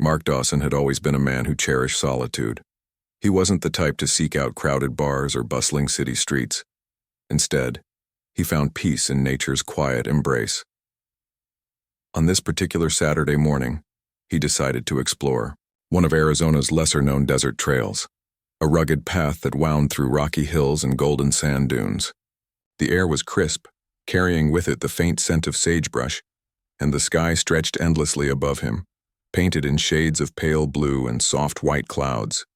Mark Dawson had always been a man who cherished solitude. He wasn't the type to seek out crowded bars or bustling city streets. Instead, he found peace in nature's quiet embrace. On this particular Saturday morning, he decided to explore one of Arizona's lesser-known desert trails, a rugged path that wound through rocky hills and golden sand dunes. The air was crisp, carrying with it the faint scent of sagebrush, and the sky stretched endlessly above him, painted in shades of pale blue and soft white clouds.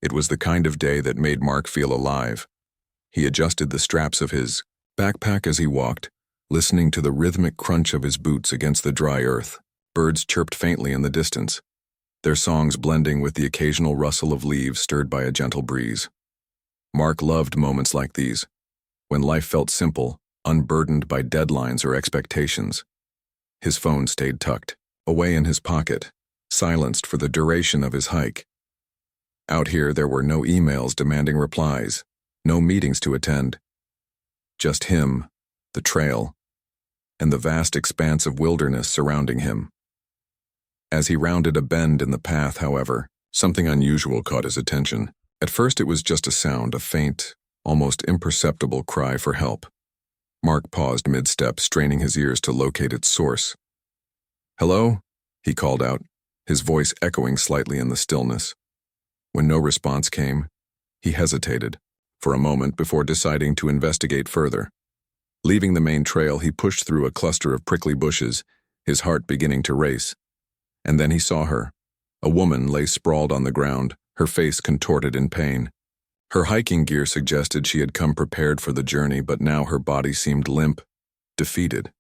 It was the kind of day that made Mark feel alive. He adjusted the straps of his backpack as he walked, listening to the rhythmic crunch of his boots against the dry earth. Birds chirped faintly in the distance, their songs blending with the occasional rustle of leaves stirred by a gentle breeze. Mark loved moments like these, when life felt simple, unburdened by deadlines or expectations. His phone stayed tucked, away in his pocket, silenced for the duration of his hike. Out here there were no emails demanding replies, no meetings to attend. Just him, the trail, and the vast expanse of wilderness surrounding him. As he rounded a bend in the path, however, something unusual caught his attention. At first it was just a sound, a faint, almost imperceptible cry for help. Mark paused mid-step, straining his ears to locate its source. "Hello?" he called out, his voice echoing slightly in the stillness. When no response came, he hesitated for a moment before deciding to investigate further. Leaving the main trail, he pushed through a cluster of prickly bushes, his heart beginning to race. And then he saw her. A woman lay sprawled on the ground, her face contorted in pain. Her hiking gear suggested she had come prepared for the journey, but now her body seemed limp, defeated.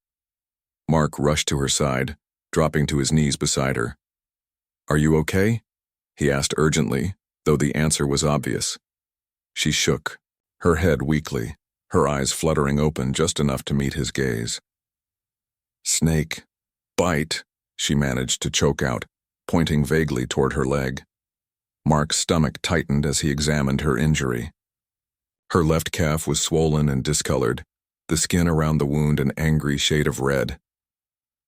Mark rushed to her side, dropping to his knees beside her. "Are you okay?" he asked urgently, though the answer was obvious. She shook, her head weakly, her eyes fluttering open just enough to meet his gaze. "Snake. Bite," she managed to choke out, pointing vaguely toward her leg. Mark's stomach tightened as he examined her injury. Her left calf was swollen and discolored, the skin around the wound an angry shade of red.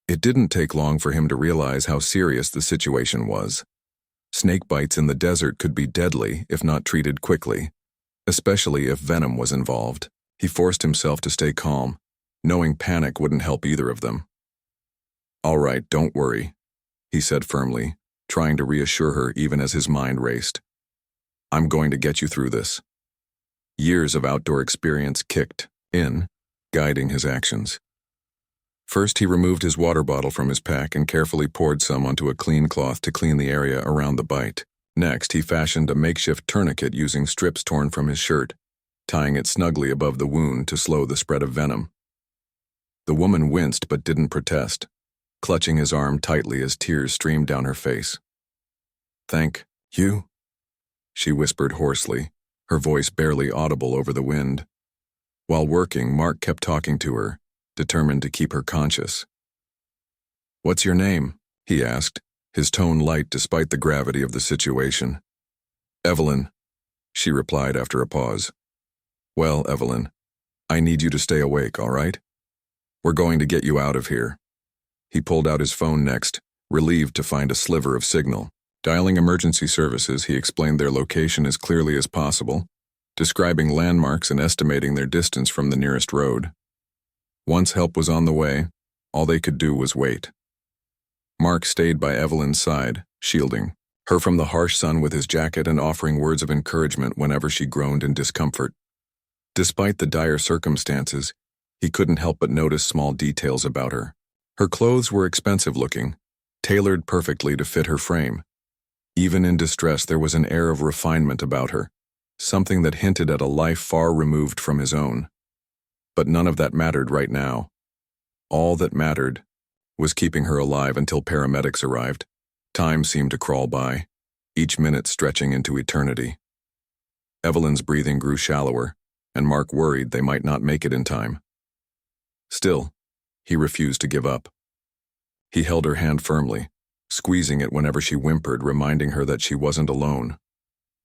It didn't take long for him to realize how serious the situation was. Snake bites in the desert could be deadly if not treated quickly, especially if venom was involved. He forced himself to stay calm, knowing panic wouldn't help either of them. "All right, don't worry," he said firmly, trying to reassure her even as his mind raced. "I'm going to get you through this." Years of outdoor experience kicked in, guiding his actions. First, he removed his water bottle from his pack and carefully poured some onto a clean cloth to clean the area around the bite. Next, he fashioned a makeshift tourniquet using strips torn from his shirt, tying it snugly above the wound to slow the spread of venom. The woman winced but didn't protest, clutching his arm tightly as tears streamed down her face. "Thank you," she whispered hoarsely, her voice barely audible over the wind. While working, Mark kept talking to her, determined to keep her conscious. "What's your name?" he asked, his tone light despite the gravity of the situation. "Evelyn," she replied after a pause. "Well, Evelyn, I need you to stay awake, all right? We're going to get you out of here." He pulled out his phone next, relieved to find a sliver of signal. Dialing emergency services, he explained their location as clearly as possible, describing landmarks and estimating their distance from the nearest road. Once help was on the way, all they could do was wait. Mark stayed by Evelyn's side, shielding her from the harsh sun with his jacket and offering words of encouragement whenever she groaned in discomfort. Despite the dire circumstances, he couldn't help but notice small details about her. Her clothes were expensive-looking, tailored perfectly to fit her frame. Even in distress, there was an air of refinement about her, something that hinted at a life far removed from his own. But none of that mattered right now. All that mattered was keeping her alive until paramedics arrived. Time seemed to crawl by, each minute stretching into eternity. Evelyn's breathing grew shallower, and Mark worried they might not make it in time. Still, he refused to give up. He held her hand firmly, squeezing it whenever she whimpered, reminding her that she wasn't alone.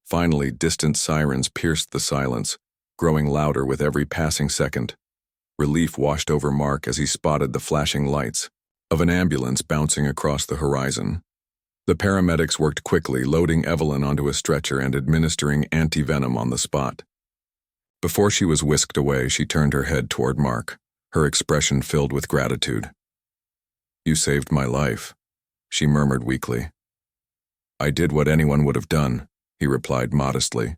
Finally, distant sirens pierced the silence, growing louder with every passing second. Relief washed over Mark as he spotted the flashing lights of an ambulance bouncing across the horizon. The paramedics worked quickly, loading Evelyn onto a stretcher and administering anti-venom on the spot. Before she was whisked away, she turned her head toward Mark, her expression filled with gratitude. "You saved my life," she murmured weakly. "I did what anyone would have done," he replied modestly,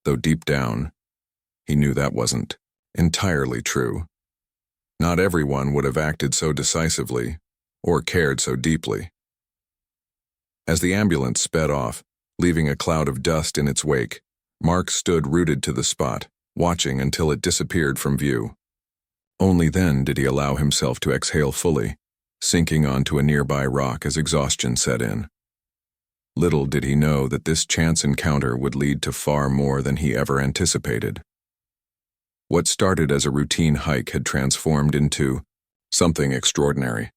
though deep down, he knew that wasn't entirely true. Not everyone would have acted so decisively or cared so deeply. As the ambulance sped off, leaving a cloud of dust in its wake, Mark stood rooted to the spot, watching until it disappeared from view. Only then did he allow himself to exhale fully, sinking onto a nearby rock as exhaustion set in. Little did he know that this chance encounter would lead to far more than he ever anticipated. What started as a routine hike had transformed into something extraordinary,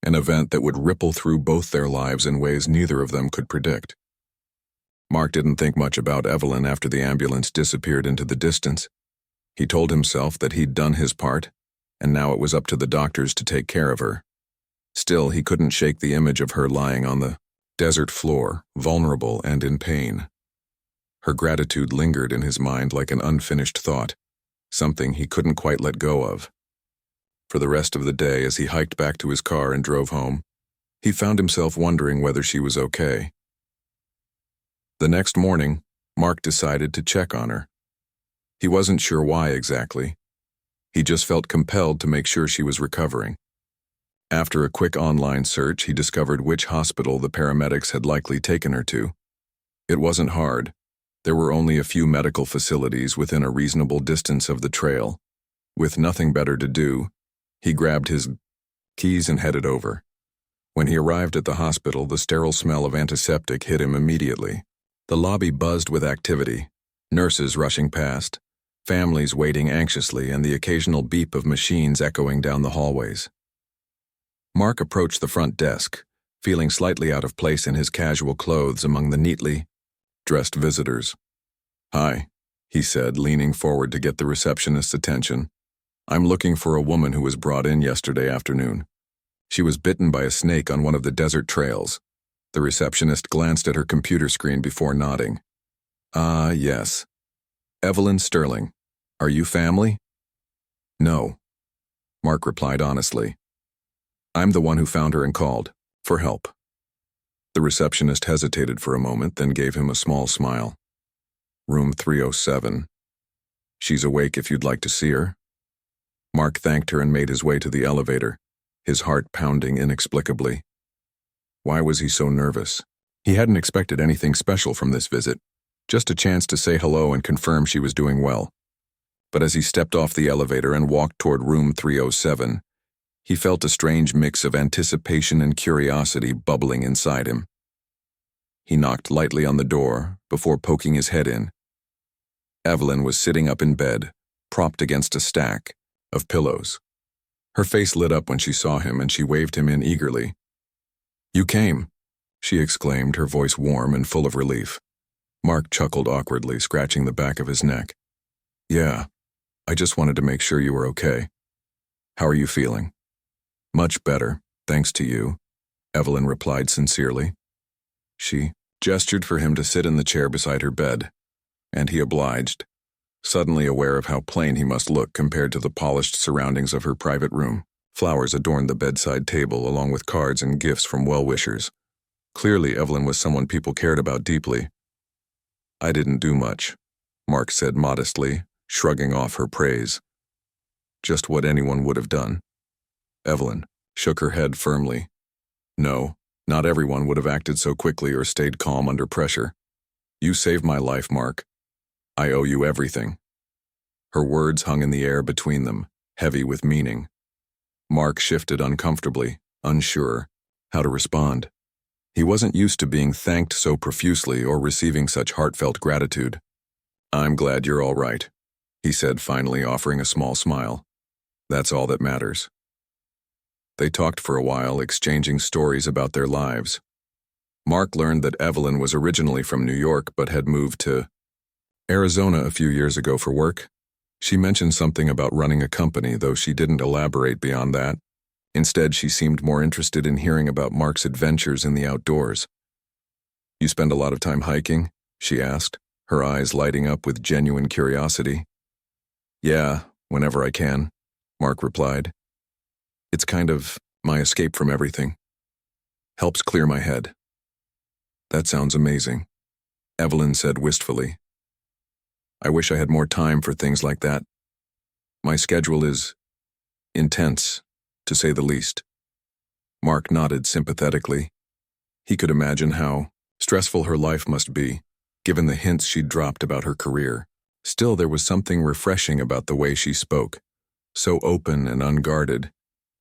an event that would ripple through both their lives in ways neither of them could predict. Mark didn't think much about Evelyn after the ambulance disappeared into the distance. He told himself that he'd done his part, and now it was up to the doctors to take care of her. Still, he couldn't shake the image of her lying on the desert floor, vulnerable and in pain. Her gratitude lingered in his mind like an unfinished thought, something he couldn't quite let go of. For the rest of the day, as he hiked back to his car and drove home, he found himself wondering whether she was okay. The next morning, Mark decided to check on her. He wasn't sure why exactly. He just felt compelled to make sure she was recovering. After a quick online search, he discovered which hospital the paramedics had likely taken her to. It wasn't hard. There were only a few medical facilities within a reasonable distance of the trail. With nothing better to do, he grabbed his keys and headed over. When he arrived at the hospital, the sterile smell of antiseptic hit him immediately. The lobby buzzed with activity, nurses rushing past, families waiting anxiously, and the occasional beep of machines echoing down the hallways. Mark approached the front desk, feeling slightly out of place in his casual clothes among the neatly dressed visitors. "Hi," he said, leaning forward to get the receptionist's attention. "I'm looking for a woman who was brought in yesterday afternoon. She was bitten by a snake on one of the desert trails." The receptionist glanced at her computer screen before nodding. "Ah, yes. Evelyn Sterling. Are you family?" "No," Mark replied honestly. "I'm the one who found her and called for help." The receptionist hesitated for a moment, then gave him a small smile. "Room 307. She's awake if you'd like to see her." Mark thanked her and made his way to the elevator, his heart pounding inexplicably. Why was he so nervous? He hadn't expected anything special from this visit, just a chance to say hello and confirm she was doing well. But as he stepped off the elevator and walked toward room 307, he felt a strange mix of anticipation and curiosity bubbling inside him. He knocked lightly on the door before poking his head in. Evelyn was sitting up in bed, propped against a stack of pillows. Her face lit up when she saw him, and she waved him in eagerly. "You came," she exclaimed, her voice warm and full of relief. Mark chuckled awkwardly, scratching the back of his neck. "Yeah, I just wanted to make sure you were okay. How are you feeling?" "Much better, thanks to you," Evelyn replied sincerely. She gestured for him to sit in the chair beside her bed, and he obliged, suddenly aware of how plain he must look compared to the polished surroundings of her private room. Flowers adorned the bedside table, along with cards and gifts from well-wishers. Clearly, Evelyn was someone people cared about deeply. "I didn't do much," Mark said modestly, shrugging off her praise. "Just what anyone would have done." Evelyn shook her head firmly. "No, not everyone would have acted so quickly or stayed calm under pressure. You saved my life, Mark. I owe you everything." Her words hung in the air between them, heavy with meaning. Mark shifted uncomfortably, unsure how to respond. He wasn't used to being thanked so profusely or receiving such heartfelt gratitude. "I'm glad you're all right," he said, finally offering a small smile. "That's all that matters." They talked for a while, exchanging stories about their lives. Mark learned that Evelyn was originally from New York but had moved to Arizona a few years ago for work. She mentioned something about running a company, though she didn't elaborate beyond that. Instead, she seemed more interested in hearing about Mark's adventures in the outdoors, You spend a lot of time hiking? She asked, her eyes lighting up with genuine curiosity. Yeah, whenever I can, Mark replied. It's kind of my escape from everything. Helps clear my head. That sounds amazing, Evelyn said wistfully. I wish I had more time for things like that. My schedule is intense, to say the least. Mark nodded sympathetically. He could imagine how stressful her life must be, given the hints she'd dropped about her career. Still, there was something refreshing about the way she spoke, so open and unguarded,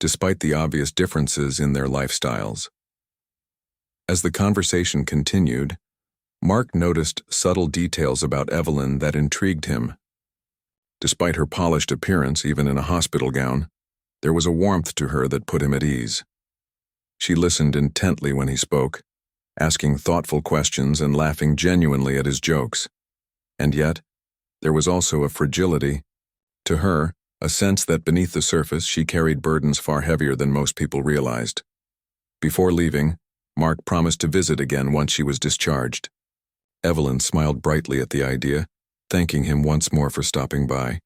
despite the obvious differences in their lifestyles. As the conversation continued, Mark noticed subtle details about Evelyn that intrigued him. Despite her polished appearance, even in a hospital gown, there was a warmth to her that put him at ease. She listened intently when he spoke, asking thoughtful questions and laughing genuinely at his jokes. And yet, there was also a fragility. To her, a sense that beneath the surface she carried burdens far heavier than most people realized. Before leaving, Mark promised to visit again once she was discharged. Evelyn smiled brightly at the idea, thanking him once more for stopping by.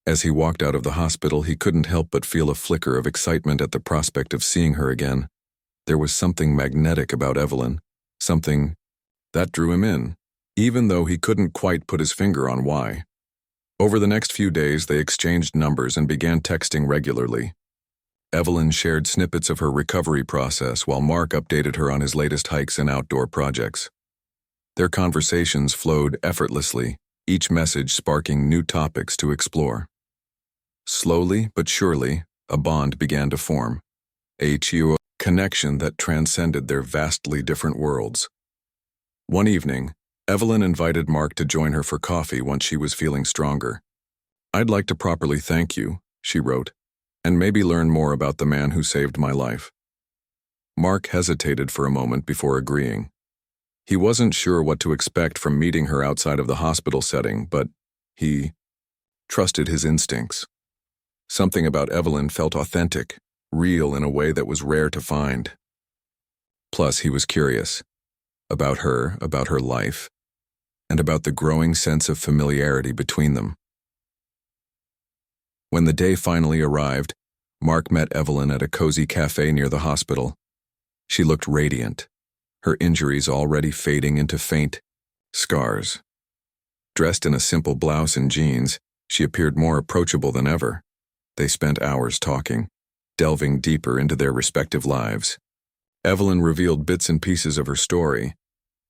As he walked out of the hospital, he couldn't help but feel a flicker of excitement at the prospect of seeing her again. There was something magnetic about Evelyn, something that drew him in, even though he couldn't quite put his finger on why. Over the next few days, they exchanged numbers and began texting regularly. Evelyn shared snippets of her recovery process while Mark updated her on his latest hikes and outdoor projects. Their conversations flowed effortlessly, each message sparking new topics to explore. Slowly but surely, a bond began to form, a connection that transcended their vastly different worlds. One evening, Evelyn invited Mark to join her for coffee once she was feeling stronger. I'd like to properly thank you, she wrote, and maybe learn more about the man who saved my life. Mark hesitated for a moment before agreeing. He wasn't sure what to expect from meeting her outside of the hospital setting, but he trusted his instincts. Something about Evelyn felt authentic, real in a way that was rare to find. Plus, he was curious about her life, and about the growing sense of familiarity between them. When the day finally arrived, Mark met Evelyn at a cozy cafe near the hospital. She looked radiant, her injuries already fading into faint scars. Dressed in a simple blouse and jeans, she appeared more approachable than ever. They spent hours talking, delving deeper into their respective lives. Evelyn revealed bits and pieces of her story,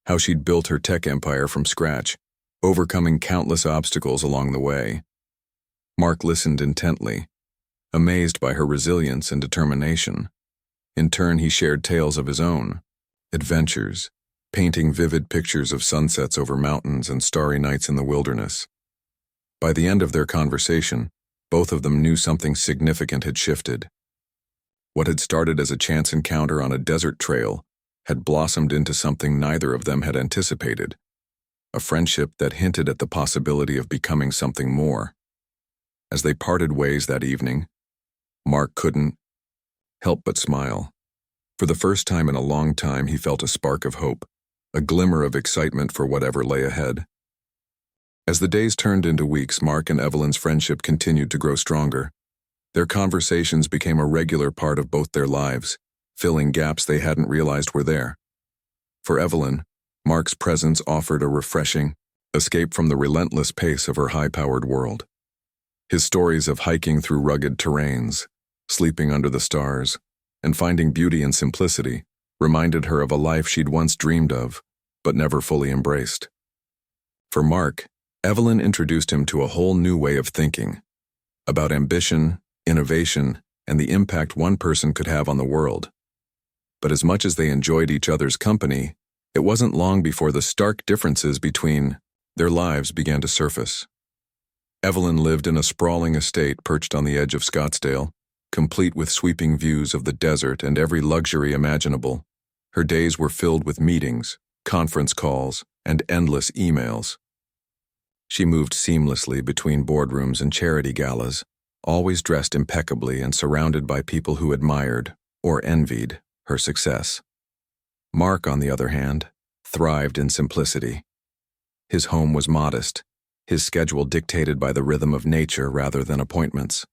how she'd built her tech empire from scratch, overcoming countless obstacles along the way. Mark listened intently, amazed by her resilience and determination. In turn, he shared tales of his own adventures, painting vivid pictures of sunsets over mountains and starry nights in the wilderness. By the end of their conversation, both of them knew something significant had shifted. What had started as a chance encounter on a desert trail had blossomed into something neither of them had anticipated, a friendship that hinted at the possibility of becoming something more. As they parted ways that evening, Mark couldn't help but smile. For the first time in a long time, he felt a spark of hope, a glimmer of excitement for whatever lay ahead. As the days turned into weeks, Mark and Evelyn's friendship continued to grow stronger. Their conversations became a regular part of both their lives, filling gaps they hadn't realized were there. For Evelyn, Mark's presence offered a refreshing escape from the relentless pace of her high-powered world. His stories of hiking through rugged terrains, sleeping under the stars, and finding beauty in simplicity reminded her of a life she'd once dreamed of, but never fully embraced. For Mark, Evelyn introduced him to a whole new way of thinking, about ambition, innovation, and the impact one person could have on the world. But as much as they enjoyed each other's company, it wasn't long before the stark differences between their lives began to surface. Evelyn lived in a sprawling estate perched on the edge of Scottsdale, complete with sweeping views of the desert and every luxury imaginable. Her days were filled with meetings, conference calls, and endless emails. She moved seamlessly between boardrooms and charity galas, always dressed impeccably and surrounded by people who admired, or envied, her success. Mark, on the other hand, thrived in simplicity. His home was modest, his schedule dictated by the rhythm of nature rather than appointments.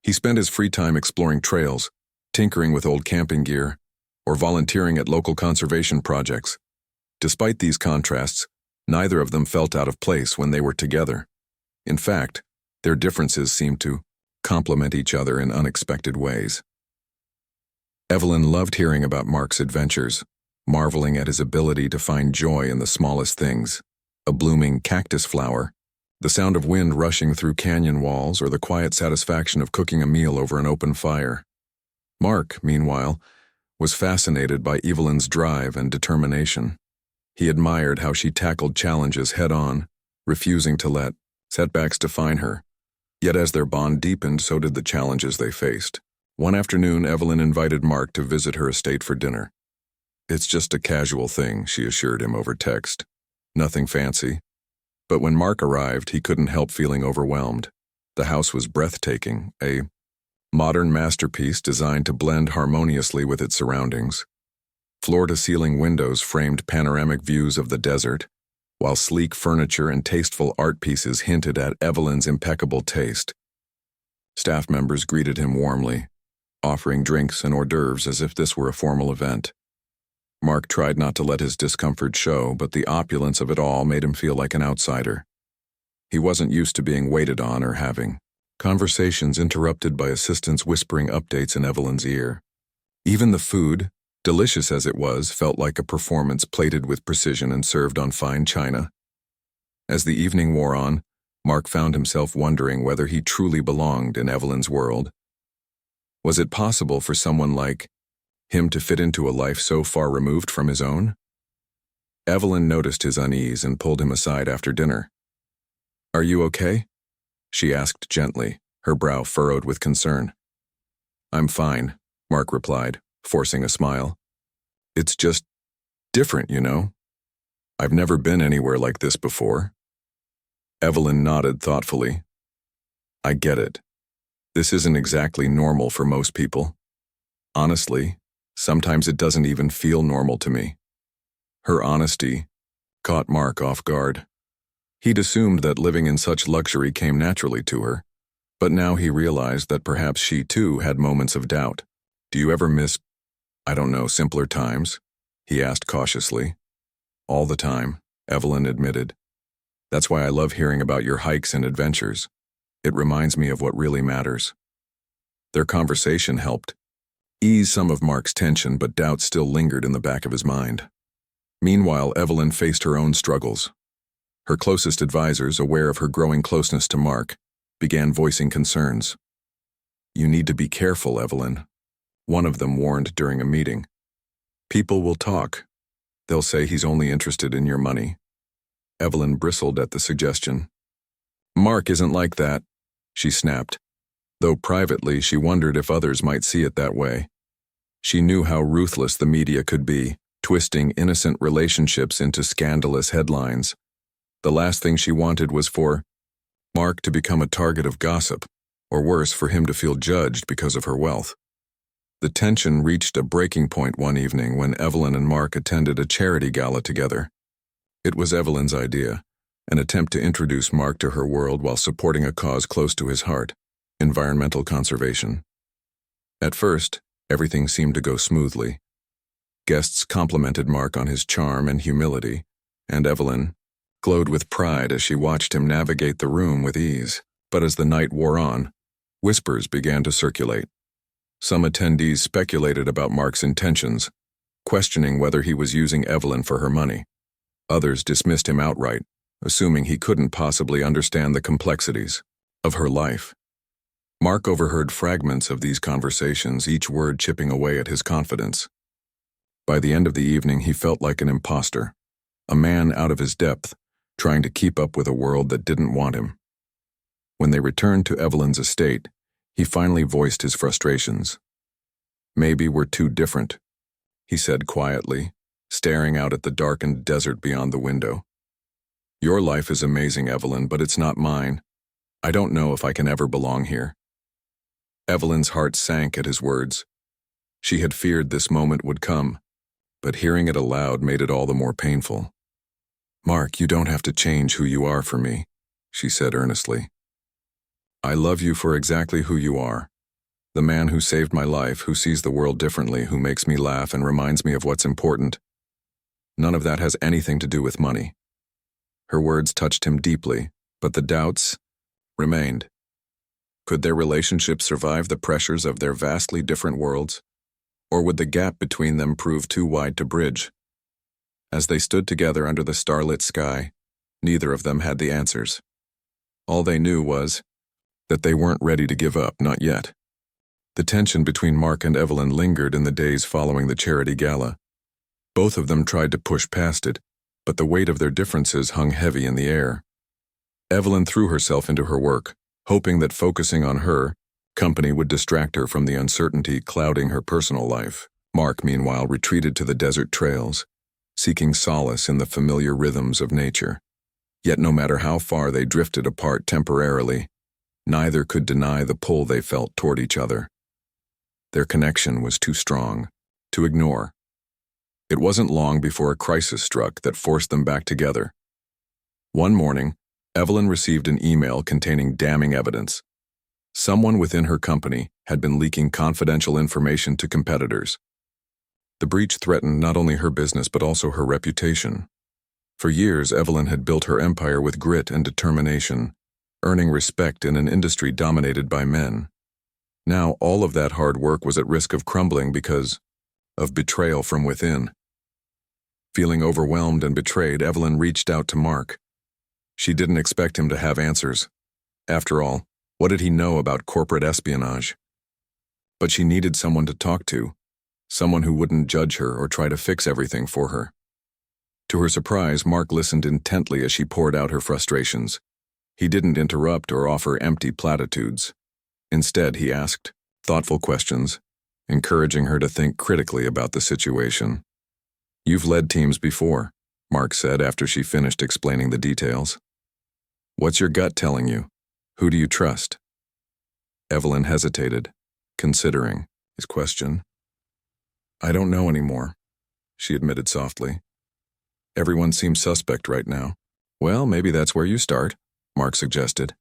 He spent his free time exploring trails, tinkering with old camping gear, or volunteering at local conservation projects. Despite these contrasts, neither of them felt out of place when they were together. In fact, their differences seemed to complement each other in unexpected ways. Evelyn loved hearing about Mark's adventures, marveling at his ability to find joy in the smallest things: a blooming cactus flower, the sound of wind rushing through canyon walls, or the quiet satisfaction of cooking a meal over an open fire. Mark, meanwhile, was fascinated by Evelyn's drive and determination. He admired how she tackled challenges head-on, refusing to let setbacks define her. Yet as their bond deepened, so did the challenges they faced. One afternoon, Evelyn invited Mark to visit her estate for dinner. "It's just a casual thing," she assured him over text. "Nothing fancy." But when Mark arrived, he couldn't help feeling overwhelmed. The house was breathtaking, a modern masterpiece designed to blend harmoniously with its surroundings. Floor-to-ceiling windows framed panoramic views of the desert, while sleek furniture and tasteful art pieces hinted at Evelyn's impeccable taste. Staff members greeted him warmly, offering drinks and hors d'oeuvres as if this were a formal event. Mark tried not to let his discomfort show, but the opulence of it all made him feel like an outsider. He wasn't used to being waited on or having conversations interrupted by assistants whispering updates in Evelyn's ear. Even the food, delicious as it was, felt like a performance plated with precision and served on fine china. As the evening wore on, Mark found himself wondering whether he truly belonged in Evelyn's world. Was it possible for someone like him to fit into a life so far removed from his own? Evelyn noticed his unease and pulled him aside after dinner. "Are you okay?" she asked gently, her brow furrowed with concern. "I'm fine," Mark replied, forcing a smile. "It's just different, you know? I've never been anywhere like this before." Evelyn nodded thoughtfully. "I get it. This isn't exactly normal for most people. Honestly, sometimes it doesn't even feel normal to me." Her honesty caught Mark off guard. He'd assumed that living in such luxury came naturally to her, but now he realized that perhaps she too had moments of doubt. "Do you ever miss, I don't know, simpler times?" he asked cautiously. "All the time," Evelyn admitted. "That's why I love hearing about your hikes and adventures. It reminds me of what really matters." Their conversation helped ease some of Mark's tension, but doubt still lingered in the back of his mind. Meanwhile, Evelyn faced her own struggles. Her closest advisors, aware of her growing closeness to Mark, began voicing concerns. "You need to be careful, Evelyn," one of them warned during a meeting. "People will talk. They'll say he's only interested in your money." Evelyn bristled at the suggestion. "Mark isn't like that," she snapped, though privately she wondered if others might see it that way. She knew how ruthless the media could be, twisting innocent relationships into scandalous headlines. The last thing she wanted was for Mark to become a target of gossip, or worse, for him to feel judged because of her wealth. The tension reached a breaking point one evening when Evelyn and Mark attended a charity gala together. It was Evelyn's idea, an attempt to introduce Mark to her world while supporting a cause close to his heart: environmental conservation. At first, everything seemed to go smoothly. Guests complimented Mark on his charm and humility, and Evelyn glowed with pride as she watched him navigate the room with ease. But as the night wore on, whispers began to circulate. Some attendees speculated about Mark's intentions, questioning whether he was using Evelyn for her money. Others dismissed him outright, assuming he couldn't possibly understand the complexities of her life. Mark overheard fragments of these conversations, each word chipping away at his confidence. By the end of the evening, he felt like an imposter, a man out of his depth, trying to keep up with a world that didn't want him. When they returned to Evelyn's estate, he finally voiced his frustrations. "Maybe we're too different," he said quietly, staring out at the darkened desert beyond the window. "Your life is amazing, Evelyn, but it's not mine. I don't know if I can ever belong here." Evelyn's heart sank at his words. She had feared this moment would come, but hearing it aloud made it all the more painful. "Mark, you don't have to change who you are for me," she said earnestly. "I love you for exactly who you are. The man who saved my life, who sees the world differently, who makes me laugh and reminds me of what's important. None of that has anything to do with money." Her words touched him deeply, but the doubts remained. Could their relationship survive the pressures of their vastly different worlds? Or would the gap between them prove too wide to bridge? As they stood together under the starlit sky, neither of them had the answers. All they knew was that they weren't ready to give up, not yet. The tension between Mark and Evelyn lingered in the days following the charity gala. Both of them tried to push past it, but the weight of their differences hung heavy in the air. Evelyn threw herself into her work, hoping that focusing on her company would distract her from the uncertainty clouding her personal life. Mark, meanwhile, retreated to the desert trails, seeking solace in the familiar rhythms of nature. Yet no matter how far they drifted apart temporarily, neither could deny the pull they felt toward each other. Their connection was too strong to ignore. It wasn't long before a crisis struck that forced them back together. One morning, Evelyn received an email containing damning evidence. Someone within her company had been leaking confidential information to competitors. The breach threatened not only her business but also her reputation. For years, Evelyn had built her empire with grit and determination, earning respect in an industry dominated by men. Now, all of that hard work was at risk of crumbling because of betrayal from within. Feeling overwhelmed and betrayed, Evelyn reached out to Mark. She didn't expect him to have answers. After all, what did he know about corporate espionage? But she needed someone to talk to, someone who wouldn't judge her or try to fix everything for her. To her surprise, Mark listened intently as she poured out her frustrations. He didn't interrupt or offer empty platitudes. Instead, he asked thoughtful questions, encouraging her to think critically about the situation. "You've led teams before," Mark said after she finished explaining the details. "What's your gut telling you? Who do you trust?" Evelyn hesitated, considering his question. "I don't know anymore," she admitted softly. "Everyone seems suspect right now." "Well, maybe that's where you start," Mark suggested.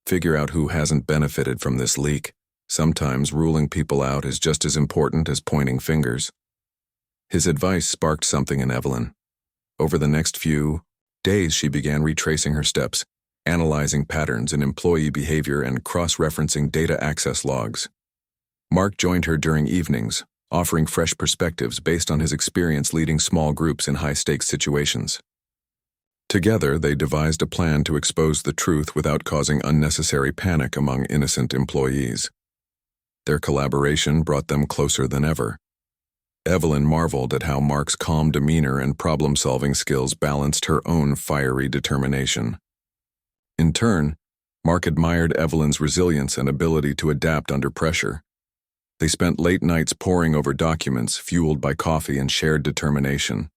"Figure out who hasn't benefited from this leak. Sometimes ruling people out is just as important as pointing fingers." His advice sparked something in Evelyn. Over the next few days, she began retracing her steps, analyzing patterns in employee behavior and cross-referencing data access logs. Mark joined her during evenings, offering fresh perspectives based on his experience leading small groups in high-stakes situations. Together, they devised a plan to expose the truth without causing unnecessary panic among innocent employees. Their collaboration brought them closer than ever. Evelyn marveled at how Mark's calm demeanor and problem-solving skills balanced her own fiery determination. In turn, Mark admired Evelyn's resilience and ability to adapt under pressure. They spent late nights poring over documents, fueled by coffee and shared determination.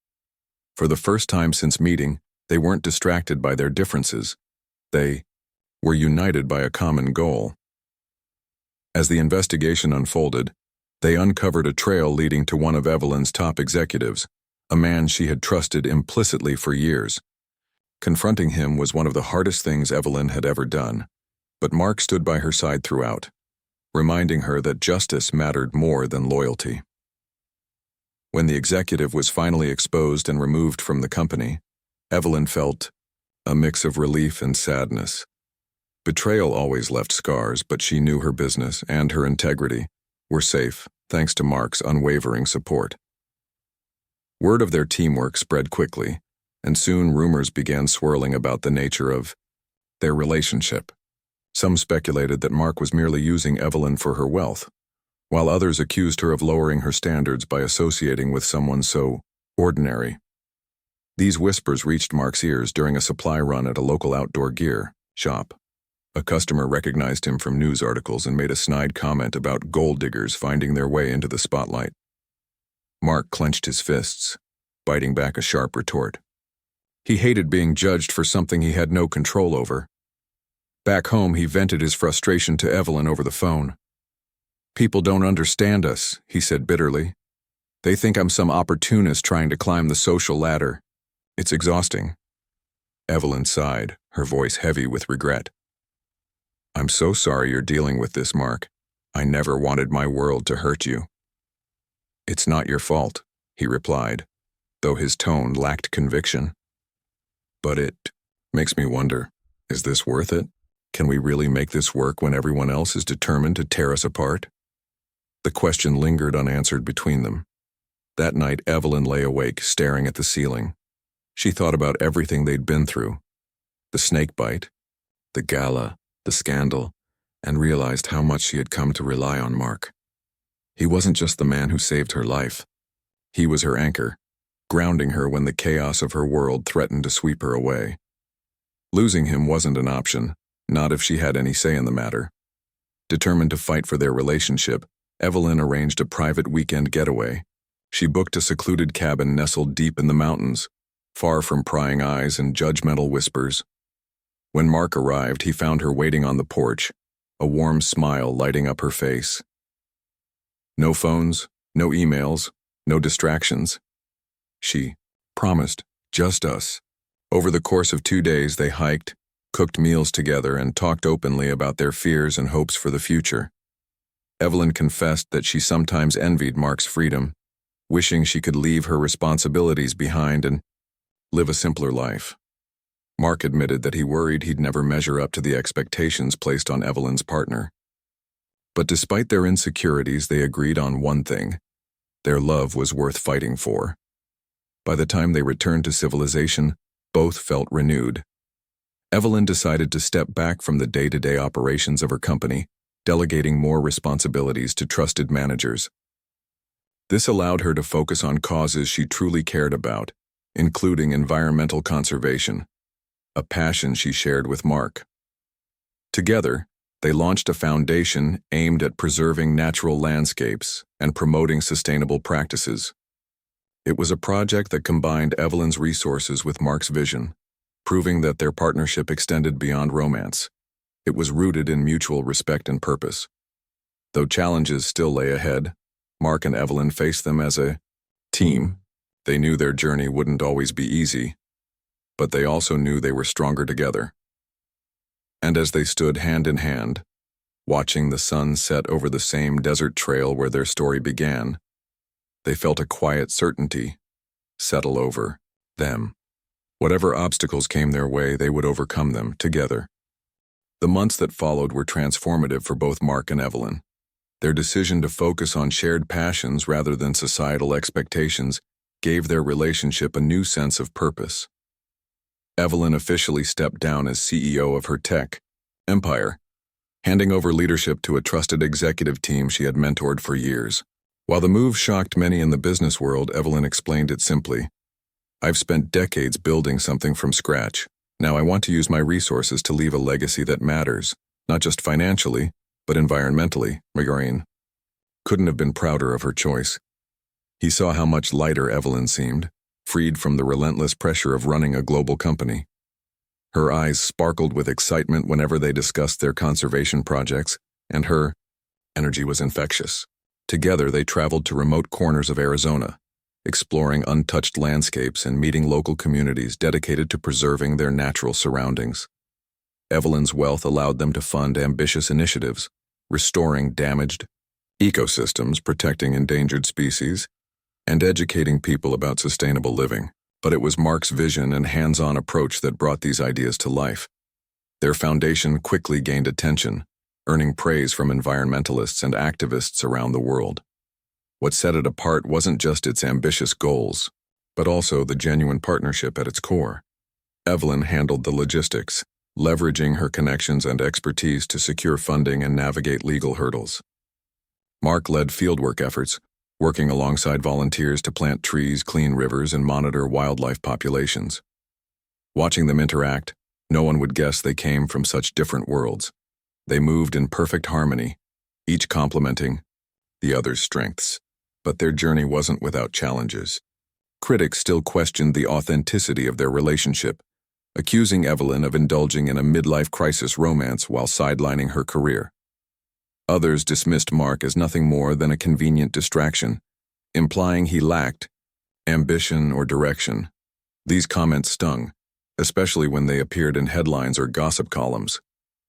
For the first time since meeting, they weren't distracted by their differences. They were united by a common goal. As the investigation unfolded, they uncovered a trail leading to one of Evelyn's top executives, a man she had trusted implicitly for years. Confronting him was one of the hardest things Evelyn had ever done, but Mark stood by her side throughout, reminding her that justice mattered more than loyalty. When the executive was finally exposed and removed from the company, Evelyn felt a mix of relief and sadness. Betrayal always left scars, but she knew her business and her integrity were safe thanks to Mark's unwavering support. Word of their teamwork spread quickly, and soon rumors began swirling about the nature of their relationship. Some speculated that Mark was merely using Evelyn for her wealth, while others accused her of lowering her standards by associating with someone so ordinary. These whispers reached Mark's ears during a supply run at a local outdoor gear shop. A customer recognized him from news articles and made a snide comment about gold diggers finding their way into the spotlight. Mark clenched his fists, biting back a sharp retort. He hated being judged for something he had no control over. Back home, he vented his frustration to Evelyn over the phone. "People don't understand us," he said bitterly. They think I'm some opportunist trying to climb the social ladder. It's exhausting." Evelyn sighed, her voice heavy with regret. "I'm so sorry you're dealing with this, Mark. I never wanted my world to hurt you." "It's not your fault," he replied, though his tone lacked conviction. "But it makes me wonder, is this worth it? Can we really make this work when everyone else is determined to tear us apart?" The question lingered unanswered between them. That night, Evelyn lay awake, staring at the ceiling. She thought about everything they'd been through. The snake bite, the gala, the scandal, and realized how much she had come to rely on Mark. He wasn't just the man who saved her life. He was her anchor, grounding her when the chaos of her world threatened to sweep her away. Losing him wasn't an option, not if she had any say in the matter. Determined to fight for their relationship, Evelyn arranged a private weekend getaway. She booked a secluded cabin nestled deep in the mountains, far from prying eyes and judgmental whispers. When Mark arrived, he found her waiting on the porch, a warm smile lighting up her face. No phones, no emails, no distractions. She promised, just us. Over the course of 2 days, they hiked, cooked meals together, and talked openly about their fears and hopes for the future. Evelyn confessed that she sometimes envied Mark's freedom, wishing she could leave her responsibilities behind and live a simpler life. Mark admitted that he worried he'd never measure up to the expectations placed on Evelyn's partner. But despite their insecurities, they agreed on one thing: their love was worth fighting for. By the time they returned to civilization, both felt renewed. Evelyn decided to step back from the day-to-day operations of her company, delegating more responsibilities to trusted managers. This allowed her to focus on causes she truly cared about, including environmental conservation, a passion she shared with Mark. Together, they launched a foundation aimed at preserving natural landscapes and promoting sustainable practices. It was a project that combined Evelyn's resources with Mark's vision, proving that their partnership extended beyond romance. It was rooted in mutual respect and purpose. Though challenges still lay ahead, Mark and Evelyn faced them as a team. They knew their journey wouldn't always be easy, but they also knew they were stronger together. And as they stood hand in hand, watching the sun set over the same desert trail where their story began, they felt a quiet certainty settle over them. Whatever obstacles came their way, they would overcome them together. The months that followed were transformative for both Mark and Evelyn. Their decision to focus on shared passions rather than societal expectations gave their relationship a new sense of purpose. Evelyn officially stepped down as CEO of her tech empire, handing over leadership to a trusted executive team she had mentored for years. While the move shocked many in the business world, Evelyn explained it simply. "I've spent decades building something from scratch. Now I want to use my resources to leave a legacy that matters, not just financially, but environmentally." Margarin couldn't have been prouder of her choice. He saw how much lighter Evelyn seemed, freed from the relentless pressure of running a global company. Her eyes sparkled with excitement whenever they discussed their conservation projects, and her energy was infectious. Together they traveled to remote corners of Arizona, exploring untouched landscapes and meeting local communities dedicated to preserving their natural surroundings. Evelyn's wealth allowed them to fund ambitious initiatives, restoring damaged ecosystems, protecting endangered species, and educating people about sustainable living. But it was Mark's vision and hands-on approach that brought these ideas to life. Their foundation quickly gained attention, earning praise from environmentalists and activists around the world. What set it apart wasn't just its ambitious goals, but also the genuine partnership at its core. Evelyn handled the logistics, leveraging her connections and expertise to secure funding and navigate legal hurdles. Mark led fieldwork efforts, working alongside volunteers to plant trees, clean rivers, and monitor wildlife populations. Watching them interact, no one would guess they came from such different worlds. They moved in perfect harmony, each complementing the other's strengths. But their journey wasn't without challenges. Critics still questioned the authenticity of their relationship, accusing Evelyn of indulging in a midlife crisis romance while sidelining her career. Others dismissed Mark as nothing more than a convenient distraction, implying he lacked ambition or direction. These comments stung, especially when they appeared in headlines or gossip columns.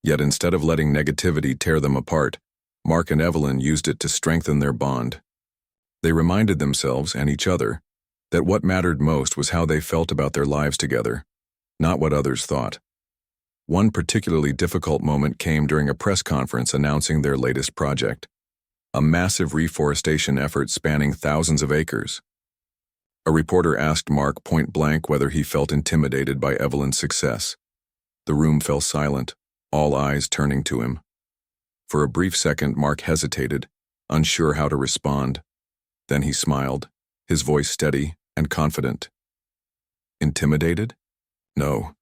Yet instead of letting negativity tear them apart, Mark and Evelyn used it to strengthen their bond. They reminded themselves and each other that what mattered most was how they felt about their lives together, not what others thought. One particularly difficult moment came during a press conference announcing their latest project, a massive reforestation effort spanning thousands of acres. A reporter asked Mark point-blank whether he felt intimidated by Evelyn's success. The room fell silent, all eyes turning to him. For a brief second, Mark hesitated, unsure how to respond. Then he smiled, his voice steady and confident. Intimidated? No,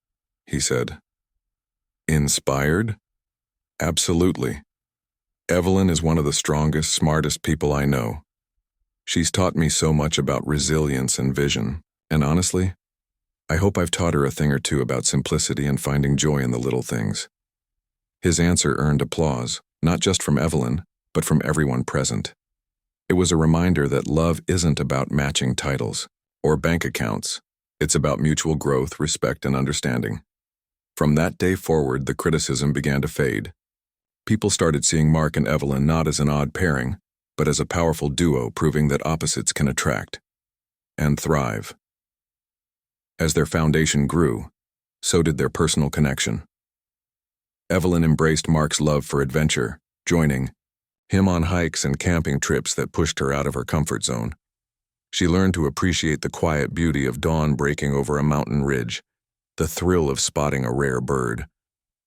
he said. Inspired? Absolutely. Evelyn is one of the strongest, smartest people I know. She's taught me so much about resilience and vision, and honestly, I hope I've taught her a thing or two about simplicity and finding joy in the little things. His answer earned applause, not just from Evelyn, but from everyone present. It was a reminder that love isn't about matching titles or bank accounts. It's about mutual growth, respect, and understanding. From that day forward, the criticism began to fade. People started seeing Mark and Evelyn not as an odd pairing, but as a powerful duo proving that opposites can attract and thrive. As their foundation grew, so did their personal connection. Evelyn embraced Mark's love for adventure, joining him on hikes and camping trips that pushed her out of her comfort zone. She learned to appreciate the quiet beauty of dawn breaking over a mountain ridge, the thrill of spotting a rare bird,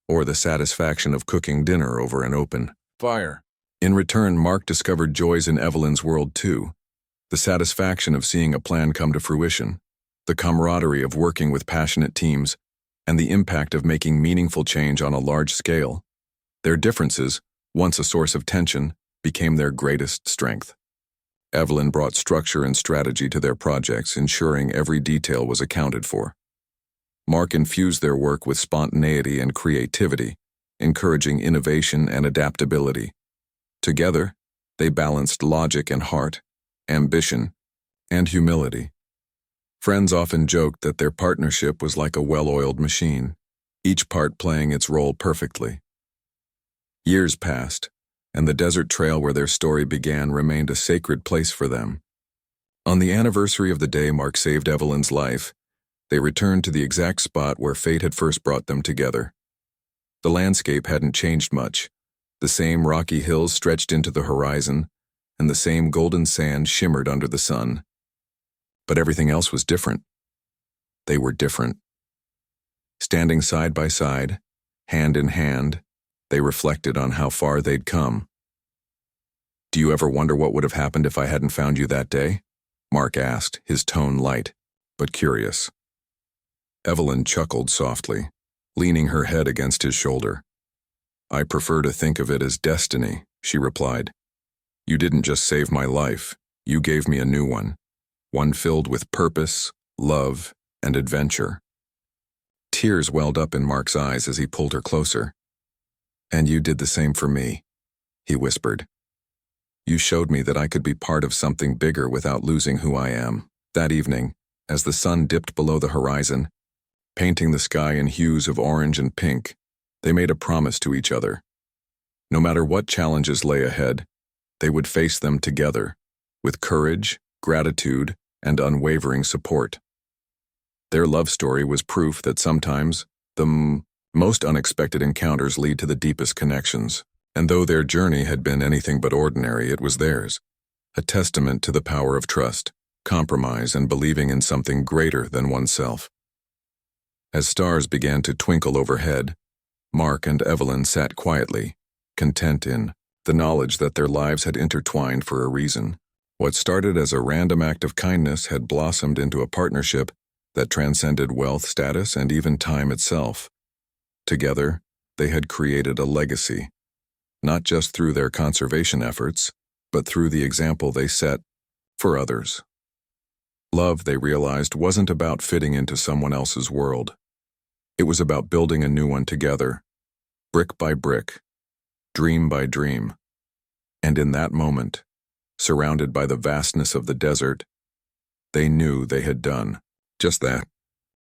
or the satisfaction of cooking dinner over an open fire. In return, Mark discovered joys in Evelyn's world too, the satisfaction of seeing a plan come to fruition, the camaraderie of working with passionate teams, and the impact of making meaningful change on a large scale. Their differences, once a source of tension, became their greatest strength. Evelyn brought structure and strategy to their projects, ensuring every detail was accounted for. Mark infused their work with spontaneity and creativity, encouraging innovation and adaptability. Together, they balanced logic and heart, ambition and humility. Friends often joked that their partnership was like a well-oiled machine, each part playing its role perfectly. Years passed, and the desert trail where their story began remained a sacred place for them. On the anniversary of the day Mark saved Evelyn's life, they returned to the exact spot where fate had first brought them together. The landscape hadn't changed much. The same rocky hills stretched into the horizon, and the same golden sand shimmered under the sun. But everything else was different. They were different. Standing side by side, hand in hand, they reflected on how far they'd come. "Do you ever wonder what would have happened if I hadn't found you that day?" Mark asked, his tone light, but curious. Evelyn chuckled softly, leaning her head against his shoulder. "I prefer to think of it as destiny," she replied. "You didn't just save my life, you gave me a new one filled with purpose, love, and adventure." Tears welled up in Mark's eyes as he pulled her closer. "And you did the same for me," he whispered. "You showed me that I could be part of something bigger without losing who I am." That evening, as the sun dipped below the horizon, painting the sky in hues of orange and pink, they made a promise to each other. No matter what challenges lay ahead, they would face them together, with courage, gratitude, and unwavering support. Their love story was proof that sometimes the most unexpected encounters lead to the deepest connections, and though their journey had been anything but ordinary, it was theirs, a testament to the power of trust, compromise, and believing in something greater than oneself. As stars began to twinkle overhead, Mark and Evelyn sat quietly, content in the knowledge that their lives had intertwined for a reason. What started as a random act of kindness had blossomed into a partnership that transcended wealth, status, and even time itself. Together, they had created a legacy, not just through their conservation efforts, but through the example they set for others. Love, they realized, wasn't about fitting into someone else's world. It was about building a new one together, brick by brick, dream by dream. And in that moment, surrounded by the vastness of the desert, they knew they had done just that.